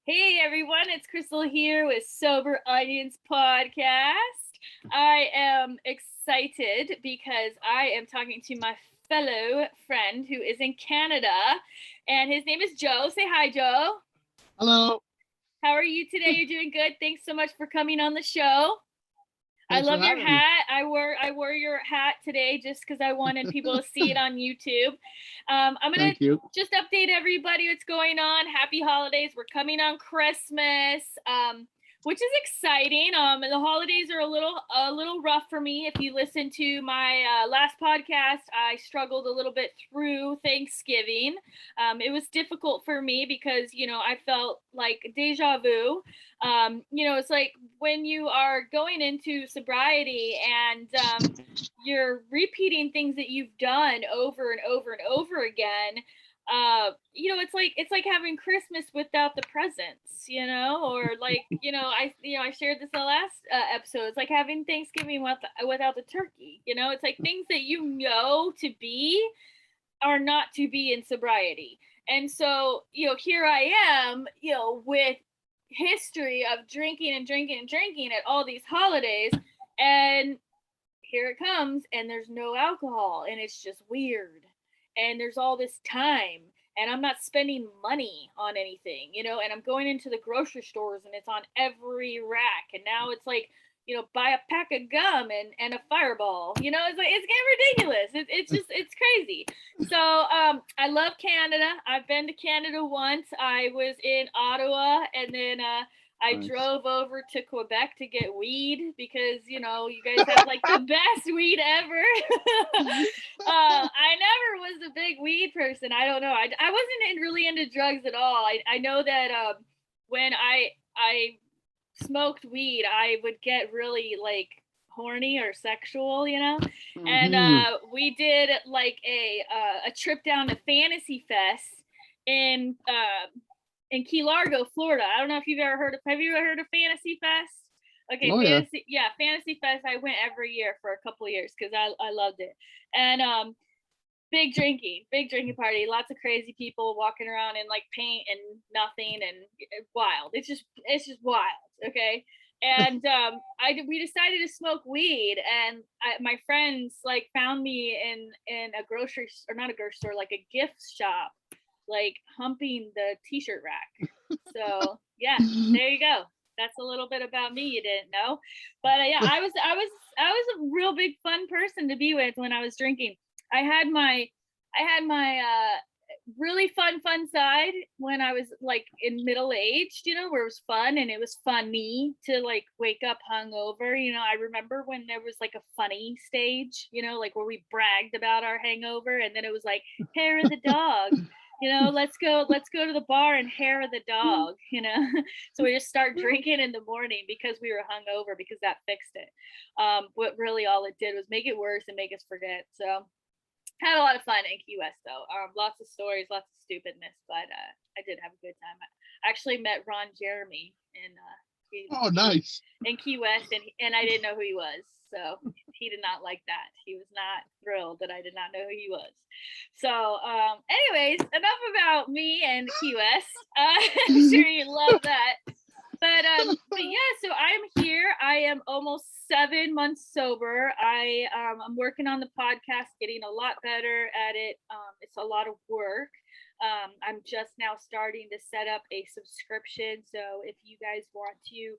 Hey everyone, it's Crystal here with Sober Onions Podcast. I am excited because I am talking to my fellow friend who is in Canada, and his name is Joe. Say hi, Joe. Hello. How are you today? You're doing good. Thanks so much for coming on the show. Thanks I love your me. hat. I wore your hat today just because I wanted people to see it on YouTube. I'm gonna just update everybody what's going on. Happy holidays. We're coming on Christmas, which is exciting. The holidays are a little rough for me. If you listen to my last podcast, I struggled a little bit through Thanksgiving. It was difficult for me because I felt like deja vu. It's like when you are going into sobriety and you're repeating things that you've done over and over and over again. It's like having Christmas without the presents, or like, I shared this in the last episode. It's like having Thanksgiving without the turkey. It's like things that to be are not to be in sobriety. And so, here I am, with history of drinking at all these holidays, and here it comes, and there's no alcohol, and it's just weird, and there's all this time, and I'm not spending money on anything, and I'm going into the grocery stores and it's on every rack, and now it's like, buy a pack of gum and a Fireball. It's like, it's getting ridiculous. It's crazy. So I love Canada. I've been to Canada once. I was in Ottawa, and then I drove over to Quebec to get weed because, you guys have like the best weed ever. I never was a big weed person. I don't know. I wasn't really into drugs at all. I know that when I smoked weed, I would get really like horny or sexual, and we did like a trip down to Fantasy Fest in Key Largo, Florida. I don't know if you've ever heard of. Have you ever heard of Fantasy Fest? Okay, Fantasy Fest. I went every year for a couple of years because I loved it, and big drinking party, lots of crazy people walking around in like paint and nothing, and wild. It's just wild. Okay. And we decided to smoke weed, and my friends like found me in a grocery, or not a grocery store, like a gift shop, like humping the t-shirt rack. So yeah, there you go. That's a little bit about me you didn't know. But yeah, I was a real big fun person to be with when I was drinking. I had my really fun side when I was like in middle aged, where it was fun and it was funny to like wake up hungover. I remember when there was like a funny stage, like where we bragged about our hangover, and then it was like hair of the dog. Let's go to the bar and hair of the dog, So we just start drinking in the morning because we were hungover, because that fixed it. But really all it did was make it worse and make us forget. So had a lot of fun in Key West, though. Lots of stories, lots of stupidness, but I did have a good time. I actually met Ron Jeremy nice. in Key West, and I didn't know who he was, so he did not like that. He was not thrilled that I did not know who he was. So, anyways, enough about me and Key West. I'm sure you love that. But yeah, so I'm here. I am almost 7 months sober. I'm working on the podcast, getting a lot better at it. It's a lot of work. I'm just now starting to set up a subscription. So if you guys want to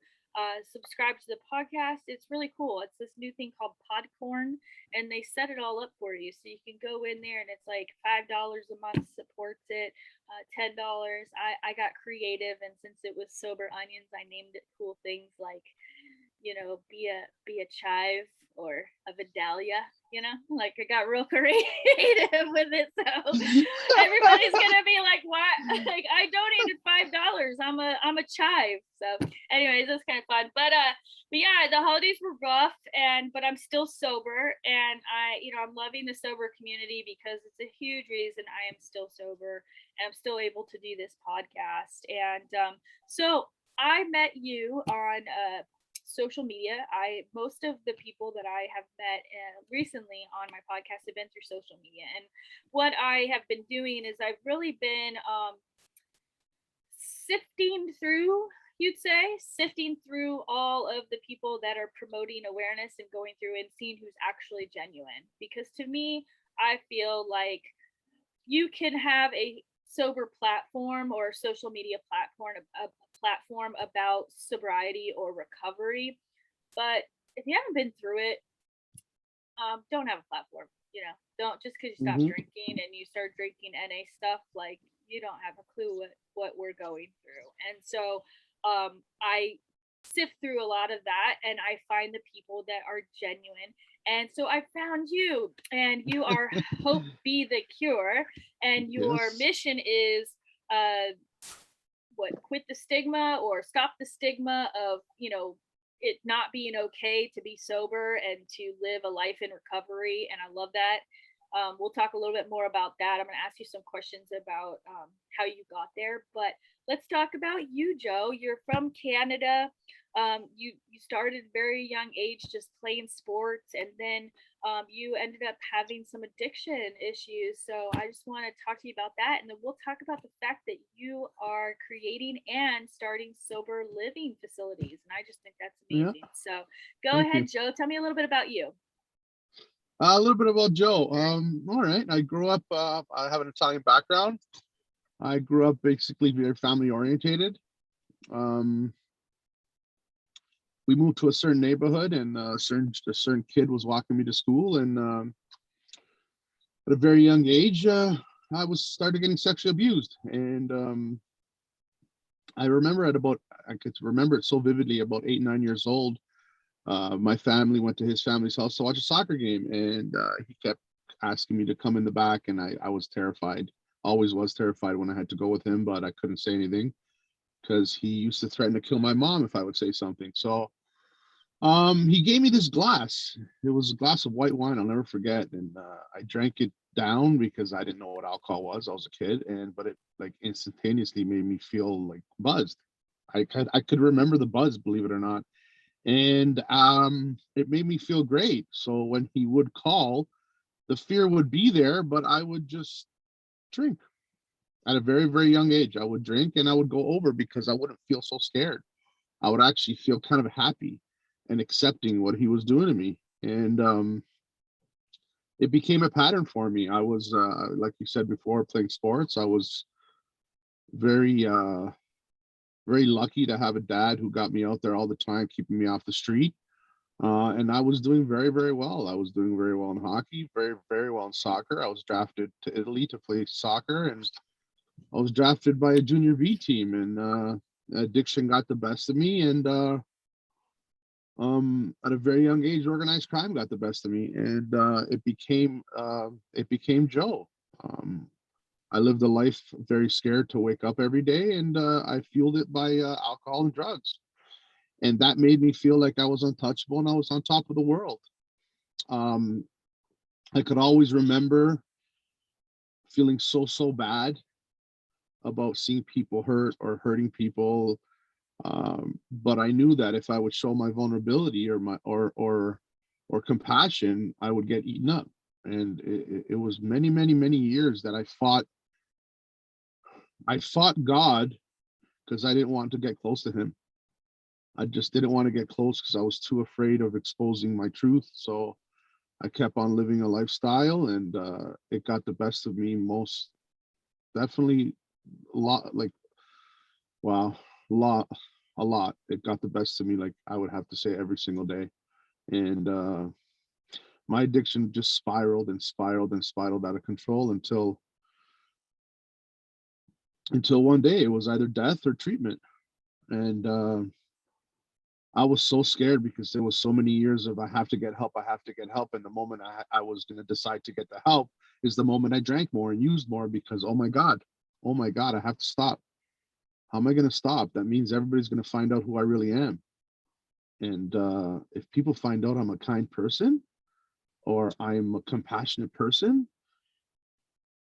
subscribe to the podcast, it's really cool. It's this new thing called Podcorn, and they set it all up for you. So you can go in there, and it's like $5 a month supports it. $10. I got creative, and since it was Sober Onions, I named it cool things like, be a chive or a Vidalia, like I got real creative with it. So everybody's gonna be like, "What? Like I donated $5. I'm a chive." So, anyways, it's kind of fun. But yeah, the holidays were rough, but I'm still sober, and I'm loving the sober community because it's a huge reason I am still sober and I'm still able to do this podcast. And so I met you on social media. Most of the people that I have met recently on my podcast have been through social media, and what I have been doing is I've really been sifting through, sifting through all of the people that are promoting awareness and going through and seeing who's actually genuine. Because to me, I feel like you can have a sober platform or social media platform about sobriety or recovery, but if you haven't been through it, don't have a platform. Don't, just because you stop drinking and you start drinking NA stuff, like, you don't have a clue what we're going through. And so I sift through a lot of that, and I find the people that are genuine. And so I found you, and you are Hope Be the Cure, and your mission is quit the stigma, or stop the stigma of it not being okay to be sober and to live a life in recovery. And I love that. We'll talk a little bit more about that. I'm going to ask you some questions about how you got there, but let's talk about you, Joe. You're from Canada. You started at a very young age just playing sports, and then you ended up having some addiction issues. So I just want to talk to you about that, and then we'll talk about the fact that you are creating and starting sober living facilities, and I just think that's amazing. Yeah. So Thank ahead, you. Joe. Tell me a little bit about you. A little bit about Joe. All right. I grew up, I have an Italian background. I grew up basically very family orientated. We moved to a certain neighborhood, and a certain kid was walking me to school, and at a very young age, I started getting sexually abused. And I could remember it so vividly. About 8, 9 years old, my family went to his family's house to watch a soccer game, and he kept asking me to come in the back, and I was terrified. Always was terrified when I had to go with him, but I couldn't say anything because he used to threaten to kill my mom if I would say something. So he gave me this glass. It was a glass of white wine, I'll never forget. And I drank it down because I didn't know what alcohol was. I was a kid, but it like instantaneously made me feel like buzzed. I could remember the buzz, believe it or not. And it made me feel great. So when he would call, the fear would be there, but I would just drink. At a very, very young age, I would drink, and I would go over because I wouldn't feel so scared. I would actually feel kind of happy and accepting what he was doing to me. And it became a pattern for me. I was, like you said before, playing sports. I was very, very lucky to have a dad who got me out there all the time, keeping me off the street. And I was doing very, very well. I was doing very well in hockey, very, very well in soccer. I was drafted to Italy to play soccer, and I was drafted by a junior V team, and addiction got the best of me. And at a very young age, organized crime got the best of me, and it became Joe. I lived a life very scared to wake up every day, and I fueled it by alcohol and drugs. And that made me feel like I was untouchable and I was on top of the world. I could always remember feeling so bad about seeing people hurt or hurting people. But I knew that if I would show my vulnerability or compassion, I would get eaten up. And it was many, many, many years that I fought God because I didn't want to get close to him. I just didn't want to get close because I was too afraid of exposing my truth. So I kept on living a lifestyle, and it got the best of me most definitely a lot. It got the best of me, like I would have to say, every single day. And my addiction just spiraled and spiraled and spiraled out of control until one day it was either death or treatment. And I was so scared because there was so many years of I have to get help. And the moment I was going to decide to get the help is the moment I drank more and used more, because, oh my God, I have to stop. How am I going to stop? That means everybody's going to find out who I really am. And if people find out I'm a kind person or I'm a compassionate person,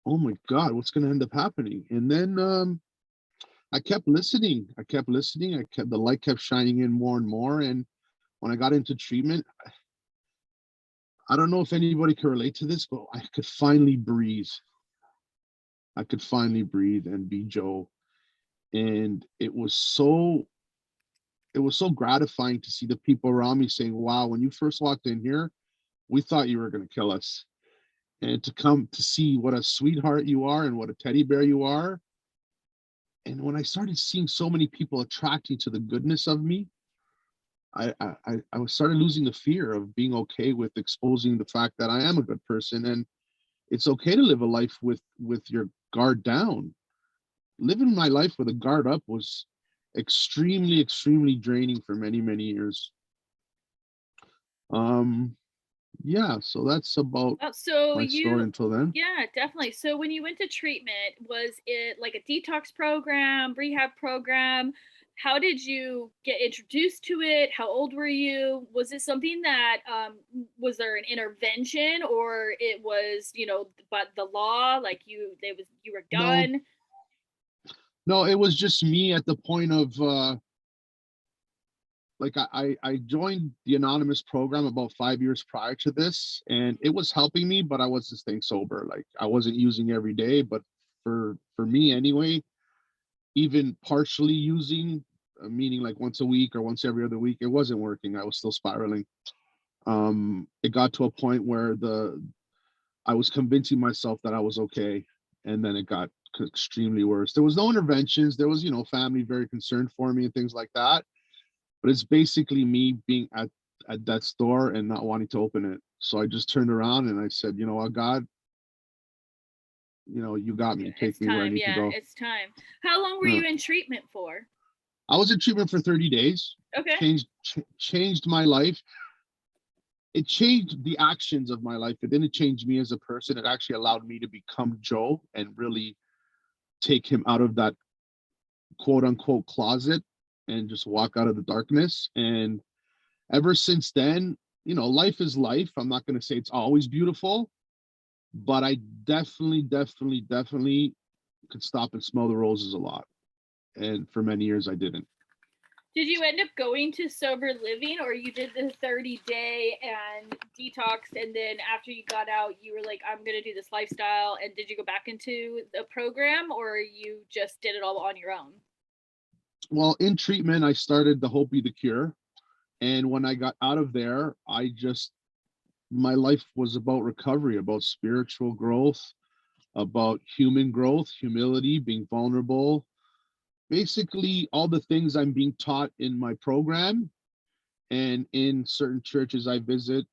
oh my God, what's going to end up happening? And then I kept listening. The light kept shining in more and more. And when I got into treatment, I don't know if anybody can relate to this, but I could finally breathe. I could finally breathe and be Joe. And it was so gratifying to see the people around me saying, wow, when you first walked in here, we thought you were going to kill us. And to come to see what a sweetheart you are and what a teddy bear you are. And when I started seeing so many people attracting to the goodness of me, I started losing the fear of being okay with exposing the fact that I am a good person, and it's okay to live a life with your guard down. Living my life with a guard up was extremely draining for many years. Yeah, so that's about my story until then. Yeah, definitely. So when you went to treatment, was it like a detox program, rehab program? How did you get introduced to it? How old were you? Was it something that was there an intervention, or it was, but the law, like you were done? No, it was just me at the point of like I joined the anonymous program about 5 years prior to this, and it was helping me, but I was just staying sober. Like I wasn't using every day, but for me anyway, even partially using, meaning like once a week or once every other week, it wasn't working. I was still spiraling. It got to a point where I was convincing myself that I was okay, and then it got extremely worse. There was no interventions. There was, family very concerned for me and things like that. But it's basically me being at that store and not wanting to open it. So I just turned around and I said, you know what, God, you got me. Take me where I need to go. It's time. How long were you in treatment for? I was in treatment for 30 days. Okay. Changed my life. It changed the actions of my life. It didn't change me as a person. It actually allowed me to become Joe and really take him out of that quote unquote closet and just walk out of the darkness. And ever since then, life is life. I'm not going to say it's always beautiful, but I definitely could stop and smell the roses a lot. And for many years, I didn't. Did you end up going to sober living, or you did the 30-day and detoxed, and then after you got out, you were like, I'm going to do this lifestyle, and did you go back into the program, or you just did it all on your own? Well, in treatment, I started the Hope Be the Cure. And when I got out of there, my life was about recovery, about spiritual growth, about human growth, humility, being vulnerable, basically all the things I'm being taught in my program and in certain churches I visit,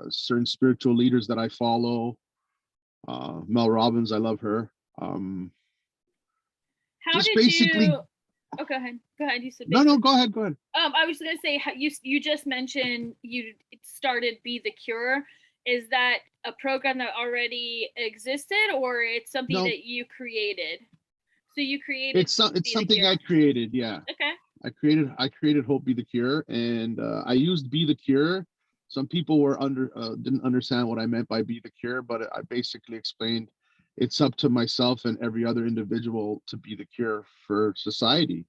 certain spiritual leaders that I follow. Mel Robbins, I love her. How did you? Oh, go ahead. You said no. Go ahead. I was gonna say, you just mentioned you started Be the Cure. Is that a program that already existed, or it's something that you created? So you created. It's something I created. Yeah. Okay. I created Hope Be the Cure, and I used Be the Cure. Some people didn't understand what I meant by Be the Cure, but I basically explained it's up to myself and every other individual to be the cure for society.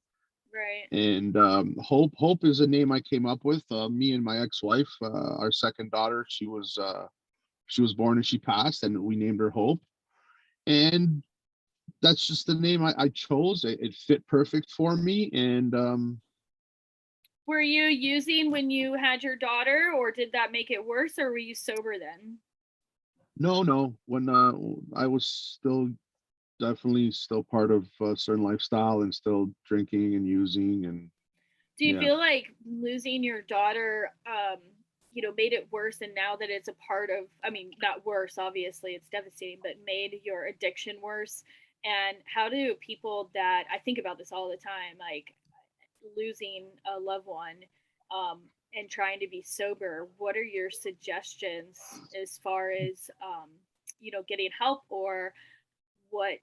Right. And Hope is a name I came up with. Me and my ex-wife, our second daughter, she was born and she passed, and we named her Hope. And that's just the name I chose. It fit perfect for me. And were you using when you had your daughter, or did that make it worse, or were you sober then? No. When I was definitely still part of a certain lifestyle and still drinking and using. And do you feel like losing your daughter made it worse, and now that it's a part of, not worse, obviously it's devastating, but made your addiction worse? And how do people that, I think about this all the time, like losing a loved one and trying to be sober, what are your suggestions as far as getting help, or what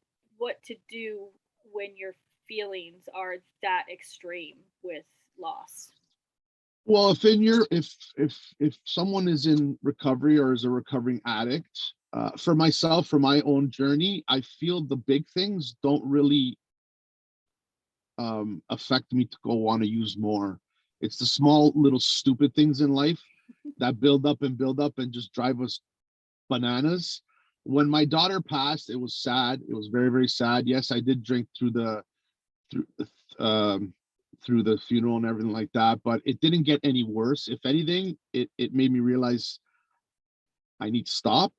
to do when your feelings are that extreme with loss? Well, if someone is in recovery or is a recovering addict, for myself, for my own journey, I feel the big things don't really affect me to go want to use more. It's the small little stupid things in life that build up and just drive us bananas. When my daughter passed, it was sad. It was very, very sad. Yes, I did drink through the through through the funeral and everything like that, but it didn't get any worse. If anything, it made me realize I need to stop.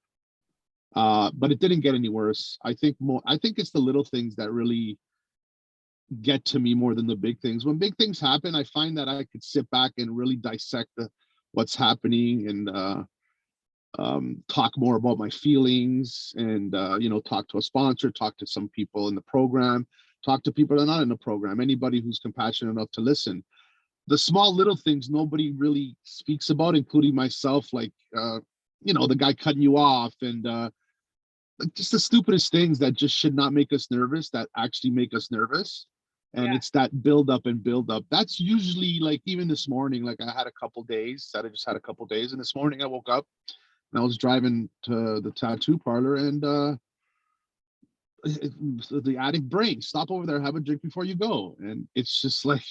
But it didn't get any worse. I think it's the little things that really get to me more than the big things. When big things happen, I find that I could sit back and really dissect what's happening and talk more about my feelings and talk to a sponsor, talk to some people in the program, talk to people that are not in the program, anybody who's compassionate enough to listen. The small little things nobody really speaks about, including myself, like the guy cutting you off and just the stupidest things that just should not make us nervous that actually make us nervous. And it's that build up. That's usually, like, even this morning, like I had a couple days, and this morning I woke up and I was driving to the tattoo parlor, and the addict brain, stop over there, have a drink before you go. And it's just like,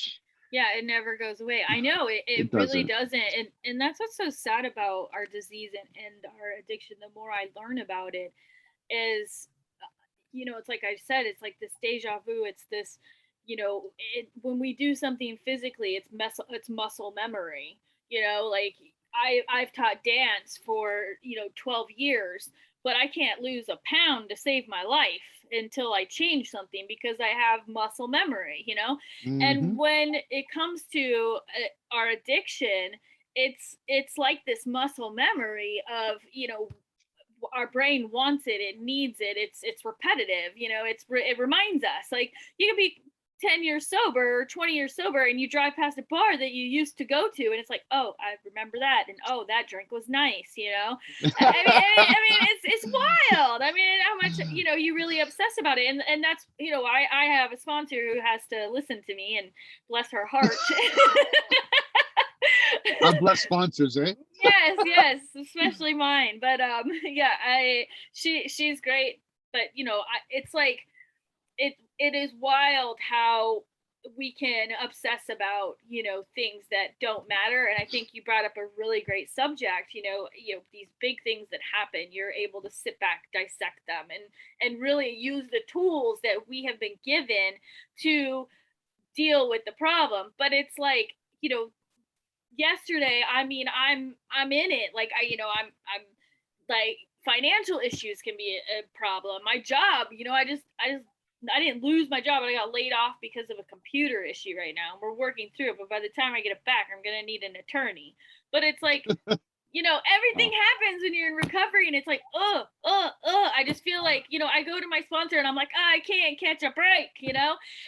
yeah, it never goes away. I know it really doesn't. And that's what's so sad about our disease and our addiction. The more I learn about it is, it's like I said, it's like this deja vu. It's this, when we do something physically, it's muscle memory, like I've taught dance for, 12 years, but I can't lose a pound to save my life until I change something because I have muscle memory, mm-hmm. And when it comes to our addiction, it's like this muscle memory of, our brain wants it, it needs it, it's repetitive, it reminds us. Like, you can be 10 years sober or 20 years sober and you drive past a bar that you used to go to and it's like, oh, I remember that, and oh, that drink was nice, I mean it's wild. I mean, how much you really obsess about it, and that's I have a sponsor who has to listen to me, and bless her heart. God bless sponsors, eh? Yes, especially mine. But she's great. But it's like it is wild how we can obsess about things that don't matter. And I think you brought up a really great subject. These big things that happen, you're able to sit back, dissect them, and really use the tools that we have been given to deal with the problem. But it's like, yesterday, I mean, I'm in it. Like, I'm like, financial issues can be a problem. My job, I didn't lose my job, but I got laid off because of a computer issue right now. We're working through it, but by the time I get it back, I'm going to need an attorney. But it's like, everything happens when you're in recovery, and it's like, I just feel like, I go to my sponsor and I'm like, I can't catch a break,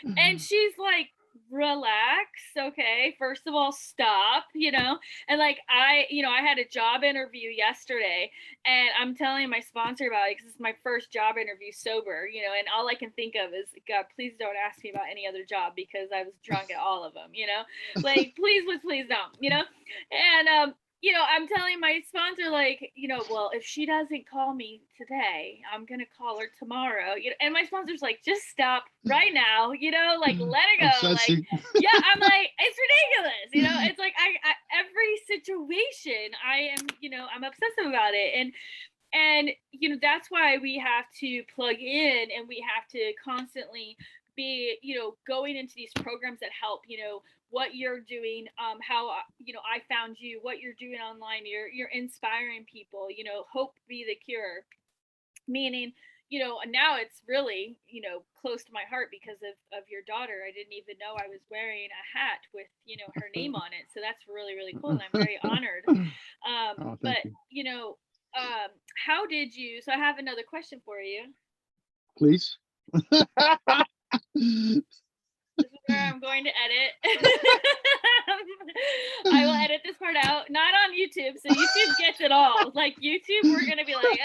and she's like, relax, okay, first of all, stop, and like I had a job interview yesterday, and I'm telling my sponsor about it because it's my first job interview sober, and all I can think of is, God, please don't ask me about any other job because I was drunk at all of them, like, please don't, and I'm telling my sponsor, like, well, if she doesn't call me today, I'm going to call her tomorrow. And my sponsor's like, just stop right now, like, let it go. Like, yeah, I'm like, it's ridiculous. It's like, I every situation I am, I'm obsessive about it. And, that's why we have to plug in, and we have to constantly be, going into these programs that help, what you're doing, how, I found you, what you're doing online, you're inspiring people, hope be the cure, meaning, now it's really, close to my heart because of your daughter. I didn't even know I was wearing a hat with, her name on it. So that's really, really cool. And I'm very honored. But, you. How did you, so I have another question for you. Please. This is where I'm going to edit. I will edit this part out, not on YouTube, so YouTube gets it all. Like, YouTube, we're gonna be like,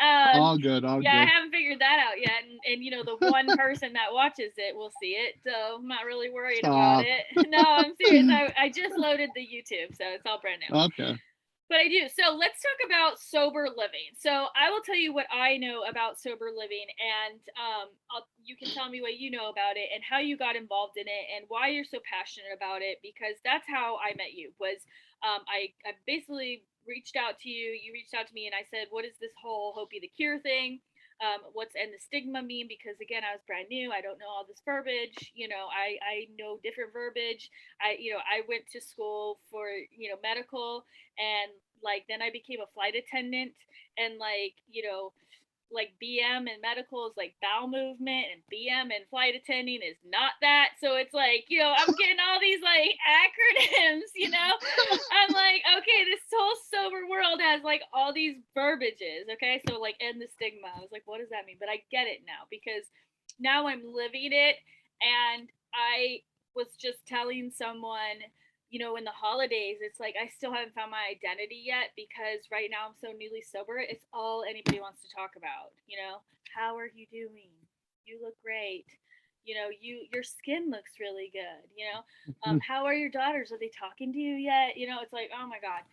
all good. Yeah, I haven't figured that out yet, and the one person that watches it will see it, so I'm not really worried about it. No, I'm serious. I just loaded the YouTube, so it's all brand new. Okay. But I do. So let's talk about sober living. So I will tell you what I know about sober living, and you can tell me what you know about it and how you got involved in it and why you're so passionate about it. Because that's how I met you. Was I basically reached out to you. You reached out to me, and I said, "What is this whole Hope Be the Cure thing? What's and the stigma mean?" Because again, I was brand new. I don't know all this verbiage. I know different verbiage. I went to school for medical, and like then I became a flight attendant, and like BM and medical is like bowel movement, and BM and flight attending is not that. So it's like, I'm getting all these like acronyms, I'm like, okay, this whole sober world has like all these verbiages. Okay. So like, and the stigma, I was like, what does that mean? But I get it now because now I'm living it. And I was just telling someone, in the holidays, it's like I still haven't found my identity yet because right now I'm so newly sober. It's all anybody wants to talk about. How are you doing? You look great. Your skin looks really good. How are your daughters? Are they talking to you yet? It's like, oh my god.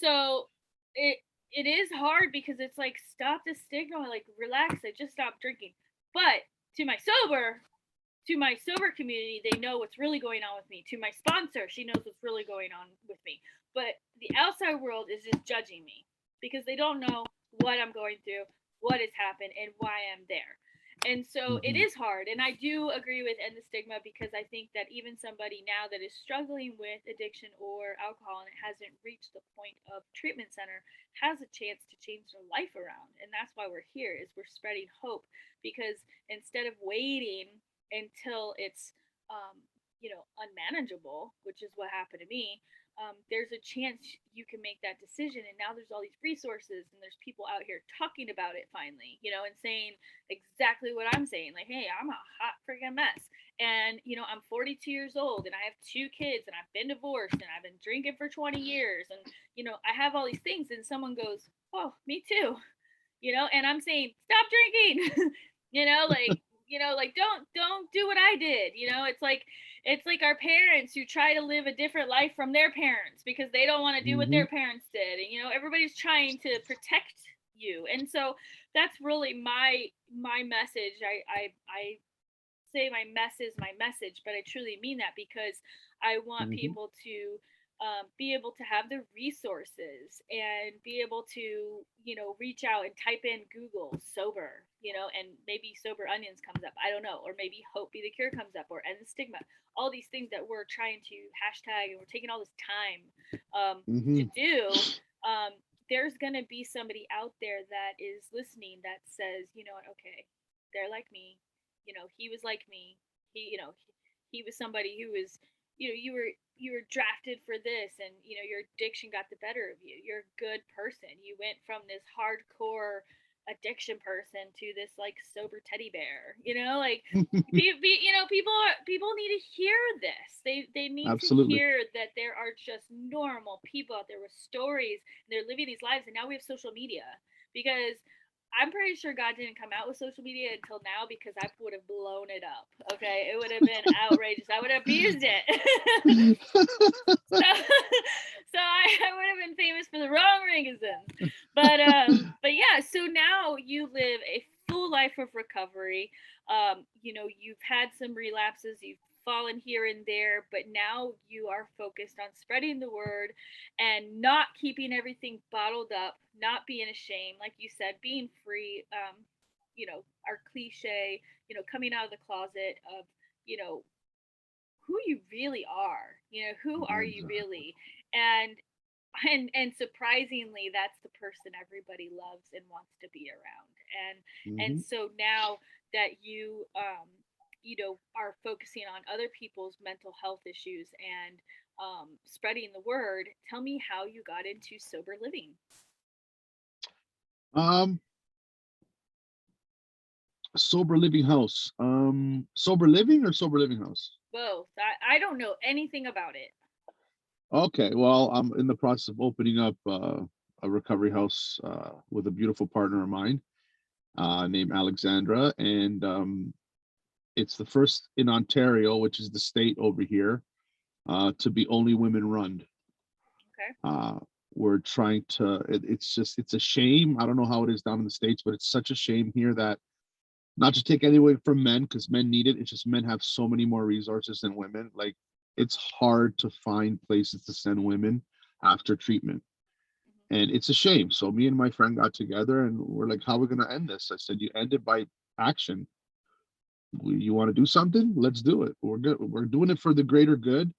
So it is hard because it's like stop the stigma, like relax. I just stopped drinking, but to my sober community, they know what's really going on with me. To my sponsor, she knows what's really going on with me. But the outside world is just judging me because they don't know what I'm going through, what has happened, and why I'm there. And so it is hard. And I do agree with End the Stigma because I think that even somebody now that is struggling with addiction or alcohol and it hasn't reached the point of treatment center has a chance to change their life around. And that's why we're here is we're spreading hope because instead of waiting until it's unmanageable, which is what happened to me, there's a chance you can make that decision. And now there's all these resources and there's people out here talking about it finally, and saying exactly what I'm saying, like, hey, I'm a hot freaking mess, and I'm 42 years old and I have 2 kids and I've been divorced and I've been drinking for 20 years and I have all these things, and someone goes, oh, me too, and I'm saying stop drinking. Like don't do what I did. It's like our parents who try to live a different life from their parents because they don't want to do what their parents did, and everybody's trying to protect you. And so that's really my message. I say my mess is my message, but I truly mean that because I want people to be able to have the resources and be able to, reach out and type in Google sober, and maybe Sober Onions comes up. I don't know. Or maybe Hope Be the Cure comes up, or End the Stigma. All these things that we're trying to hashtag and we're taking all this time to do. There's going to be somebody out there that is listening that says, you know what, okay, they're like me. He was like me. He was somebody who was, you were drafted for this, and your addiction got the better of you. You're a good person. You went from this hardcore addiction person to this like sober teddy bear. Like people need to hear this. They need to hear that there are just normal people out there with stories, and they're living these lives. And now we have social media because I'm pretty sure God didn't come out with social media until now because I would have blown it up. Okay, it would have been outrageous. I would have abused it. so I would have been famous for the wrong reasons. But yeah. So now you live a full life of recovery. You've had some relapses. You've fallen here and there, but now you are focused on spreading the word and not keeping everything bottled up, not being ashamed, like you said, being free. Our cliche, coming out of the closet of, who you really are. Who are you really? And surprisingly, that's the person everybody loves and wants to be around. And so now that you are focusing on other people's mental health issues and spreading the word, tell me how you got into sober living. Sober living house. Sober living or sober living house? Both. I don't know anything about it. Okay, well, I'm in the process of opening up a recovery house with a beautiful partner of mine named Alexandra, and it's the first in Ontario, which is the state over here, to be only women run. Okay. we're trying to, it's a shame. I don't know how it is down in the States, but it's such a shame here that, not to take anything from men, because men need it. It's just men have so many more resources than women. Like, it's hard to find places to send women after treatment. And it's a shame. So me and my friend got together and we're like, how are we going to end this? I said, you end it by action. You want to do something? Let's do it. We're good. We're doing it for the greater good.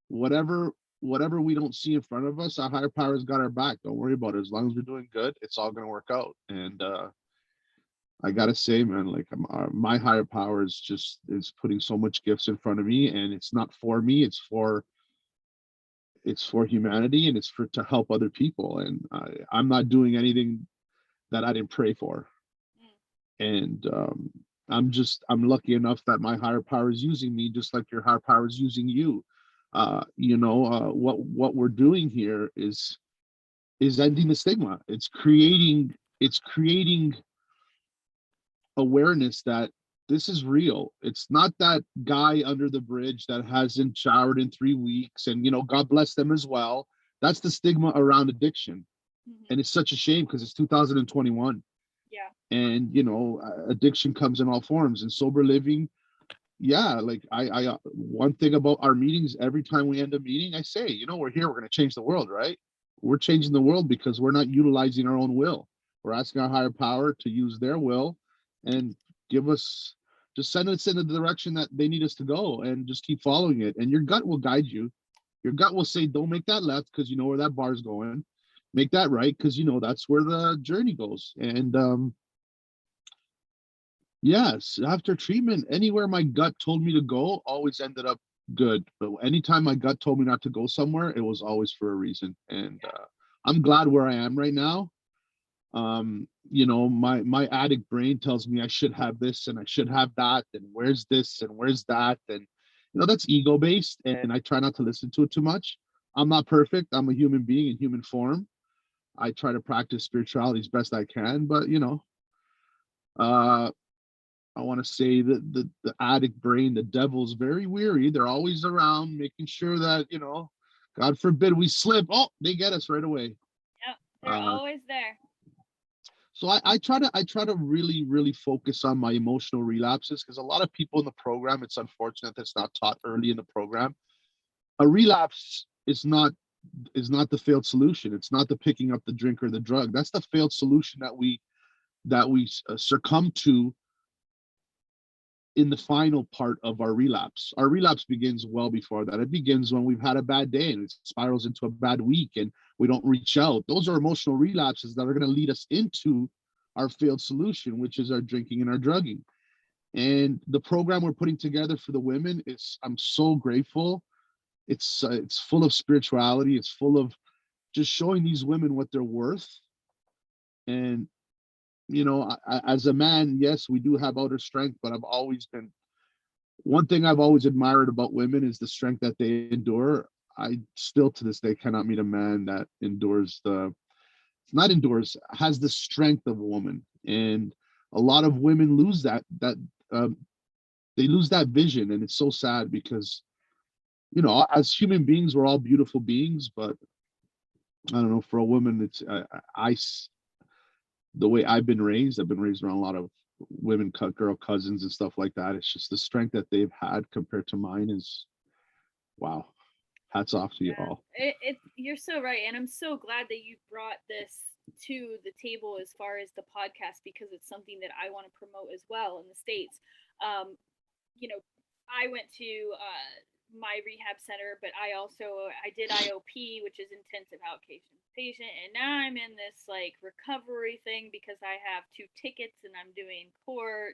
Whatever we don't see in front of us, our higher power's got our back. Don't worry about it. As long as we're doing good, it's all going to work out. And I gotta say, man, like, my higher power is putting so much gifts in front of me, and it's not for me. It's for humanity, and it's to help other people. And I'm not doing anything that I didn't pray for. And I'm lucky enough that my higher power is using me, just like your higher power is using you. What we're doing here is ending the stigma. It's creating awareness that this is real. It's not that guy under the bridge that hasn't showered in 3 weeks, and God bless them as well. That's the stigma around addiction. And it's such a shame because it's 2021. Yeah. And addiction comes in all forms, and sober living. Yeah, like I one thing about our meetings, every time we end a meeting, I say, we're here, we're going to change the world, right? We're changing the world because we're not utilizing our own will. We're asking our higher power to use their will and just send us in the direction that they need us to go, and just keep following it. And your gut will guide you. Your gut will say, don't make that left because you know where that bar is going. Make that right because that's where the journey goes. And yes, after treatment, anywhere my gut told me to go always ended up good. But anytime my gut told me not to go somewhere, it was always for a reason. And I'm glad where I am right now. My addict brain tells me I should have this and I should have that, and where's this and where's that, and that's ego based, and I try not to listen to it too much. I'm not perfect. I'm a human being in human form. I try to practice spirituality as best I can, but I want to say that the addict brain, the devil's very weary. They're always around, making sure that God forbid we slip. Oh, they get us right away. Yep, they're always there. So I try to really, really focus on my emotional relapses, because a lot of people in the program, it's unfortunate that's not taught early in the program. A relapse is not the failed solution. It's not the picking up the drink or the drug. That's the failed solution that we succumb to in the final part of our relapse. Our relapse begins well before that. It begins when we've had a bad day and it spirals into a bad week and we don't reach out. Those are emotional relapses that are going to lead us into our failed solution, which is our drinking and our drugging. And the program we're putting together for the women I'm so grateful. It's full of spirituality. It's full of just showing these women what they're worth. And as a man, yes, we do have outer strength, but one thing I've always admired about women is the strength that they endure. I still to this day cannot meet a man that has the strength of a woman. And a lot of women lose that they lose that vision, and it's so sad because as human beings we're all beautiful beings, but I don't know, for a woman, it's the way I've been raised around a lot of women, girl cousins and stuff like that. It's just the strength that they've had compared to mine is, wow. Hats off to you all. You're so right. And I'm so glad that you brought this to the table as far as the podcast, because it's something that I want to promote as well in the States. I went to my rehab center, but I did IOP, which is intensive outpatient patient, and now I'm in this like recovery thing because I have 2 tickets and I'm doing court.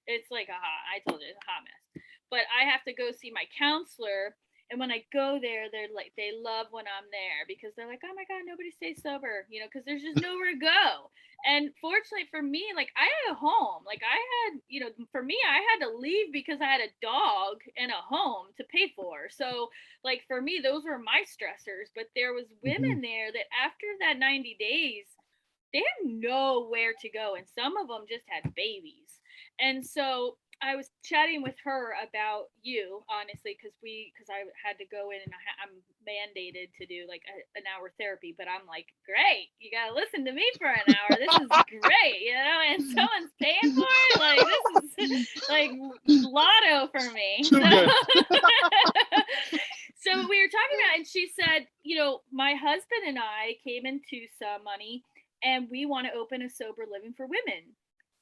It's like I told you, it's a hot mess. But I have to go see my counselor, and when I go there, they're like, they love when I'm there because they're like, oh my God, nobody stays sober, because there's just nowhere to go. And fortunately for me, like I had a home, like I had, for me, I had to leave because I had a dog and a home to pay for. So like for me, those were my stressors, but there was women there that after that 90 days, they had nowhere to go. And some of them just had babies. And so I was chatting with her about you, honestly, because I had to go in and I'm mandated to do like an hour therapy, but I'm like, great, you gotta listen to me for an hour. This is great, you know, and someone's paying for it. Like this is like lotto for me. Too good. So we were talking about, and she said, you know, my husband and I came into some money, and we want to open a sober living for women.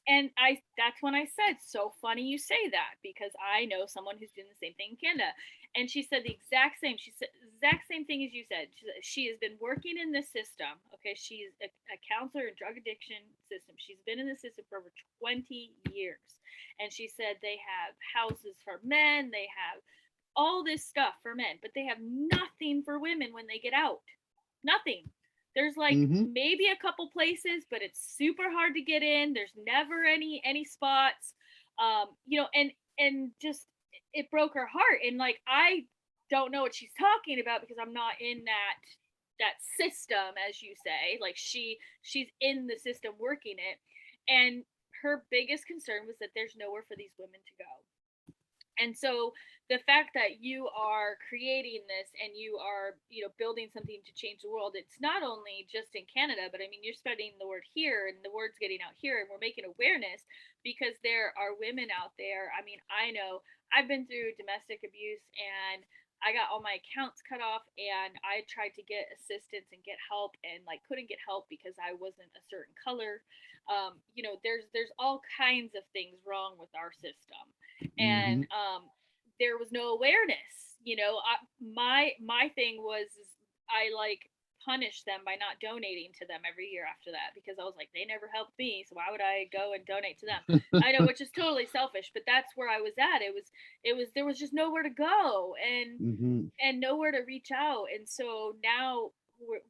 And that's when I said, so funny you say that, because I know someone who's doing the same thing in Canada. And she said the exact same. She said the exact same thing as you said. She has been working in this system. Okay, she's a counselor in drug addiction system. She's been in the system for over 20 years. And she said they have houses for men. They have all this stuff for men, but they have nothing for women when they get out. Nothing. There's like maybe a couple places, but it's super hard to get in. There's never any spots. You know, and just it broke her heart. And like I don't know what she's talking about, because I'm not in that system, as you say. Like she's in the system working it. And her biggest concern was that there's nowhere for these women to go. And so the fact that you are creating this and you are, you know, building something to change the world, it's not only just in Canada, but I mean, you're spreading the word here, and the word's getting out here, and we're making awareness, because there are women out there. I mean, I know I've been through domestic abuse, and I got all my accounts cut off, and I tried to get assistance and get help, and like couldn't get help because I wasn't a certain color. You know, there's all kinds of things wrong with our system. And there was no awareness. You know, my thing was I like punished them by not donating to them every year after that, because I was like, they never helped me, so why would I go and donate to them? I know, which is totally selfish, but that's where I was at. It was there was just nowhere to go, and nowhere to reach out. And so now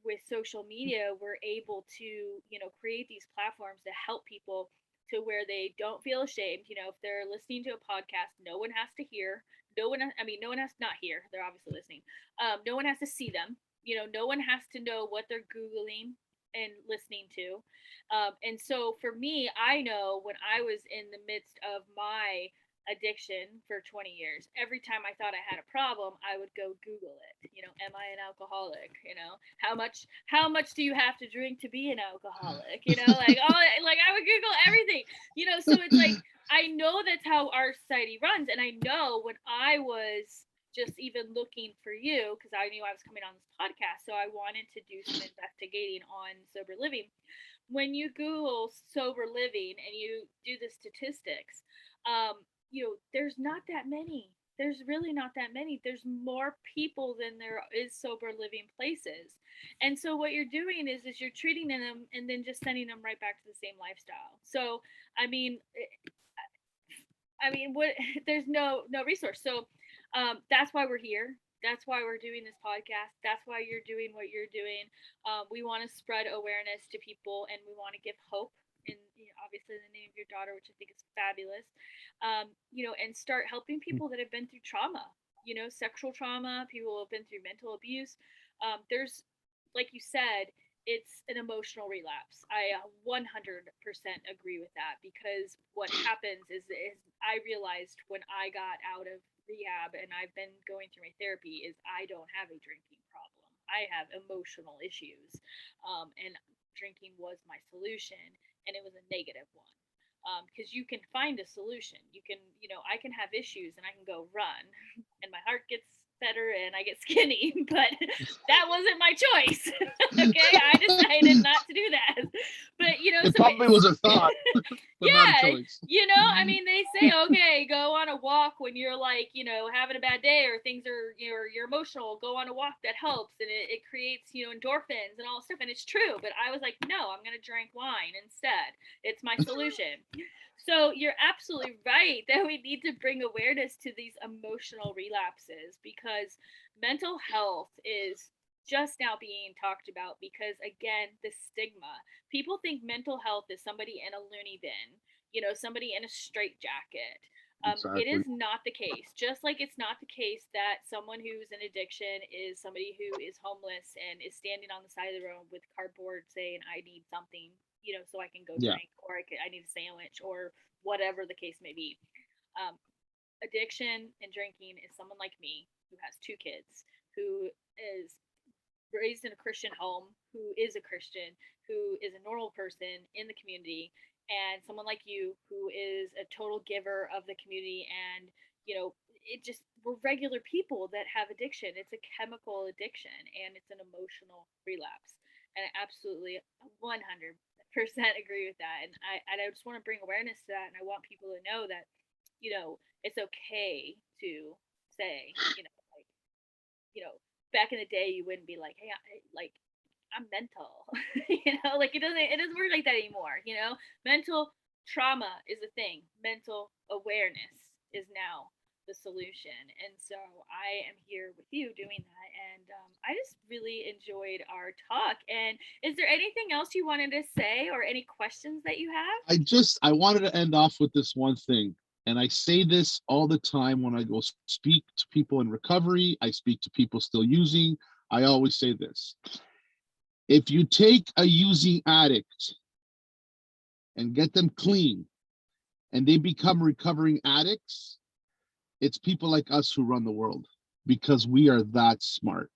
with social media, we're able to, you know, create these platforms to help people, to where they don't feel ashamed. You know, if they're listening to a podcast, no one has to hear. No one has to not hear. They're obviously listening. No one has to see them. You know, no one has to know what they're Googling and listening to. And so for me, I know when I was in the midst of my addiction for 20 years, every time I thought I had a problem, I would go Google it. You know, am I an alcoholic? You know, how much do you have to drink to be an alcoholic? You know, like I would Google everything. You know, so it's like I know that's how our society runs, and I know when I was just even looking for you, because I knew I was coming on this podcast, so I wanted to do some investigating on sober living. When you Google sober living and you do the statistics, you know, there's not that many. There's really not that many. There's more people than there is sober living places. And so what you're doing is you're treating them and then just sending them right back to the same lifestyle. So I mean what there's no resource. So that's why we're here. That's why we're doing this podcast. That's why you're doing what you're doing. We want to spread awareness to people, and we want to give hope in, you know, obviously the name of your daughter, which I think is fabulous. You know, and start helping people that have been through trauma, you know, sexual trauma, people who have been through mental abuse. There's, like you said, it's an emotional relapse. I 100% agree with that, because what happens is I realized when I got out of rehab and I've been going through my therapy is I don't have a drinking problem. I have emotional issues. And drinking was my solution, and it was a negative one. Because you can find a solution. You can, you know, I can have issues and I can go run, and my heart gets better and I get skinny, but that wasn't my choice. Okay, I decided not to do that. But you know, it probably was a thought, but yeah, not a choice. You know, I mean, they say, okay, go on a walk when you're like, you know, having a bad day or things are, you know, you're emotional. Go on a walk, that helps, and it creates, you know, endorphins and all stuff, and it's true. But I was like, no, I'm gonna drink wine instead. It's my solution. So you're absolutely right that we need to bring awareness to these emotional relapses, because mental health is just now being talked about, because again, the stigma. People think mental health is somebody in a loony bin, you know, somebody in a straitjacket. Exactly. It is not the case. Just like it's not the case that someone who's in addiction is somebody who is homeless and is standing on the side of the road with cardboard saying, I need something, you know, so I can go drink, or I need a sandwich, or whatever the case may be. Addiction and drinking is someone like me who has 2 kids, who is raised in a Christian home, who is a Christian, who is a normal person in the community, and someone like you who is a total giver of the community. And it just, we're regular people that have addiction. It's a chemical addiction and it's an emotional relapse. And I absolutely 100% agree with that. And I just want to bring awareness to that. And I want people to know that it's okay to say, back in the day, you wouldn't be like, hey, I'm mental, it doesn't work like that anymore. Mental trauma is a thing. Mental awareness is now the solution. And so I am here with you doing that. And I just really enjoyed our talk. And is there anything else you wanted to say or any questions that you have? I wanted to end off with this one thing. And I say this all the time when I go speak to people in recovery. I speak to people still using. I always say this. If you take a using addict and get them clean and they become recovering addicts, it's people like us who run the world, because we are that smart.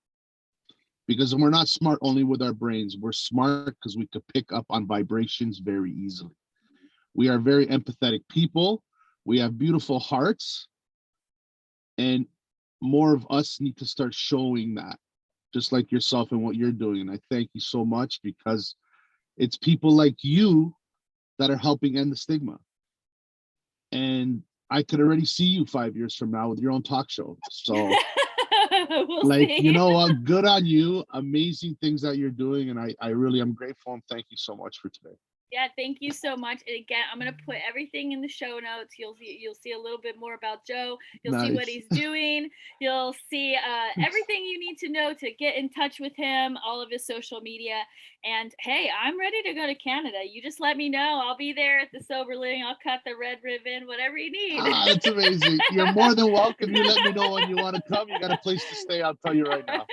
Because we're not smart only with our brains. We're smart because we could pick up on vibrations very easily. We are very empathetic people. We have beautiful hearts, and more of us need to start showing that, just like yourself and what you're doing. And I thank you so much, because it's people like you that are helping end the stigma. And I could already see you 5 years from now with your own talk show. So we'll see. you know what, good on you. Amazing things that you're doing. And I really am grateful, and thank you so much for today. Yeah, thank you so much. And again, I'm gonna put everything in the show notes. You'll see a little bit more about Joe. You'll see what he's doing. You'll see everything you need to know to get in touch with him, all of his social media. And hey, I'm ready to go to Canada. You just let me know. I'll be there at the Sober Living. I'll cut the red ribbon, whatever you need. That's amazing. You're more than welcome. You let me know when you want to come. You got a place to stay, I'll tell you right now.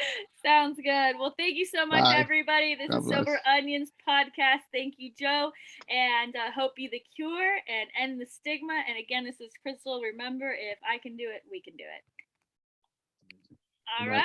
Sounds good. Well, thank you so much, everybody. This is Sober Onions podcast. Thank you, Joe. And hope be the cure and end the stigma. And again, this is Crystal. Remember, if I can do it, we can do it. All right.